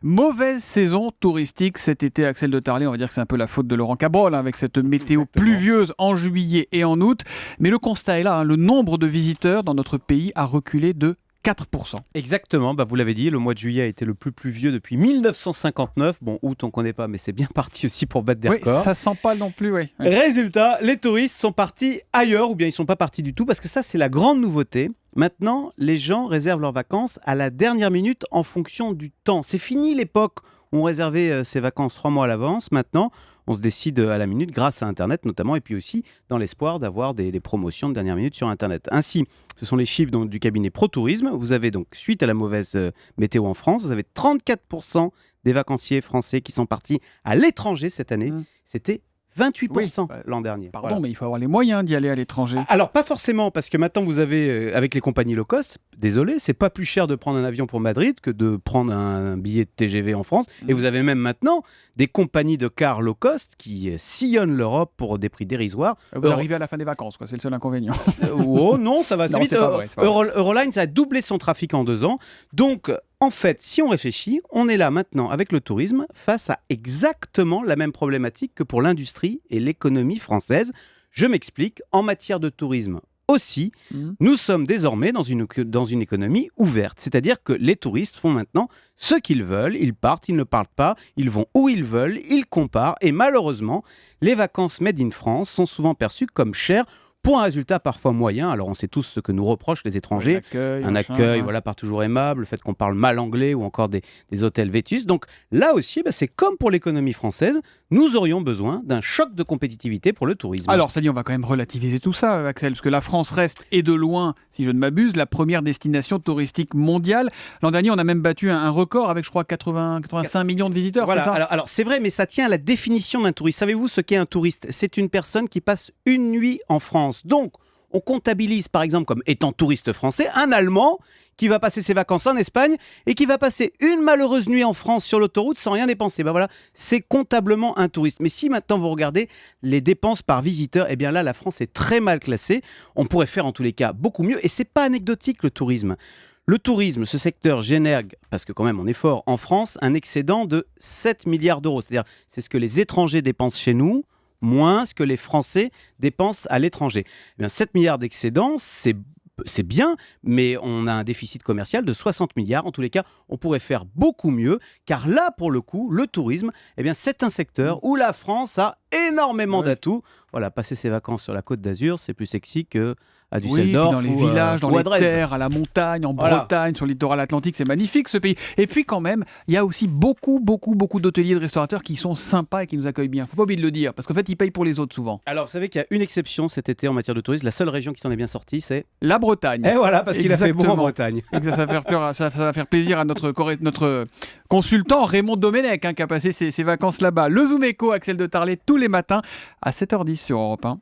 Mauvaise saison touristique cet été, Axel de Tarlé. On va dire que c'est un peu la faute de Laurent Cabrol avec cette météo pluvieuse en juillet et en août. Mais le constat est là, le nombre de visiteurs dans notre pays a reculé de 4%. Exactement, vous l'avez dit, le mois de juillet a été le plus pluvieux depuis 1959. Bon, août on connaît pas, mais c'est bien parti aussi pour battre des records. Ça sent pas non plus, oui. Résultat, les touristes sont partis ailleurs, ou bien ils sont pas partis du tout, parce que ça c'est la grande nouveauté. Maintenant, les gens réservent leurs vacances à la dernière minute en fonction du temps. C'est fini l'époque où on réservait ses vacances 3 mois à l'avance. Maintenant, on se décide à la minute grâce à Internet notamment, et puis aussi dans l'espoir d'avoir des promotions de dernière minute sur Internet. Ainsi, ce sont les chiffres du cabinet ProTourisme. Vous avez donc, suite à la mauvaise météo en France, vous avez 34% des vacanciers français qui sont partis à l'étranger cette année. C'était 28% l'an dernier. Pardon, mais il faut avoir les moyens d'y aller à l'étranger. Alors, pas forcément, parce que maintenant, vous avez, avec les compagnies low cost, désolé, c'est pas plus cher de prendre un avion pour Madrid que de prendre un billet de TGV en France. Et vous avez même maintenant des compagnies de cars low cost qui sillonnent l'Europe pour des prix dérisoires. Vous arrivez à la fin des vacances, c'est le seul inconvénient. Oh non, ça va assez vite. C'est pas vrai. Eurolines a doublé son trafic en 2 ans. Donc, en fait, si on réfléchit, on est là maintenant avec le tourisme face à exactement la même problématique que pour l'industrie et l'économie française. Je m'explique, en matière de tourisme aussi, nous sommes désormais dans une économie ouverte. C'est-à-dire que les touristes font maintenant ce qu'ils veulent, ils partent, ils ne partent pas, ils vont où ils veulent, ils comparent. Et malheureusement, les vacances made in France sont souvent perçues comme chères, pour un résultat parfois moyen. Alors on sait tous ce que nous reprochent les étrangers, un accueil pas toujours aimable, le fait qu'on parle mal anglais ou encore des hôtels vétustes. Donc là aussi, c'est comme pour l'économie française, nous aurions besoin d'un choc de compétitivité pour le tourisme. Alors ça dit, on va quand même relativiser tout ça, Axel, parce que la France reste, et de loin, si je ne m'abuse, la première destination touristique mondiale. L'an dernier, on a même battu un record avec, je crois, 85 millions de visiteurs. Voilà. C'est ça ? Alors c'est vrai, mais ça tient à la définition d'un touriste. Savez-vous ce qu'est un touriste ? C'est une personne qui passe une nuit en France. Donc, on comptabilise par exemple comme étant touriste français un Allemand qui va passer ses vacances en Espagne et qui va passer une malheureuse nuit en France sur l'autoroute sans rien dépenser. Voilà, c'est comptablement un touriste. Mais si maintenant vous regardez les dépenses par visiteur, eh bien là, la France est très mal classée. On pourrait faire en tous les cas beaucoup mieux. Et c'est pas anecdotique le tourisme. Le tourisme, ce secteur génère, parce que quand même on est fort en France, un excédent de 7 milliards d'euros. C'est-à-dire, c'est ce que les étrangers dépensent chez nous, moins ce que les Français dépensent à l'étranger. Eh bien, 7 milliards d'excédents, c'est bien, mais on a un déficit commercial de 60 milliards. En tous les cas, on pourrait faire beaucoup mieux, car là, pour le coup, le tourisme, c'est un secteur où la France a énormément d'atouts. Voilà, passer ses vacances sur la Côte d'Azur, c'est plus sexy que à Düsseldorf, dans les villages, dans les terres, à la montagne, en Bretagne, sur le littoral atlantique, c'est magnifique ce pays. Et puis quand même, il y a aussi beaucoup d'hôteliers, de restaurateurs qui sont sympas et qui nous accueillent bien. Faut pas oublier de le dire, parce qu'en fait, ils payent pour les autres souvent. Alors, vous savez qu'il y a une exception cet été en matière de tourisme. La seule région qui s'en est bien sortie, c'est la Bretagne. Et voilà, parce qu'il a fait beau en Bretagne. Ça va faire plaisir à notre consultant Raymond Domenech, qui a passé ses vacances là-bas. Le Zoom Echo, Axel de Tarlé, tous les matins à 7h10 sur Europe 1.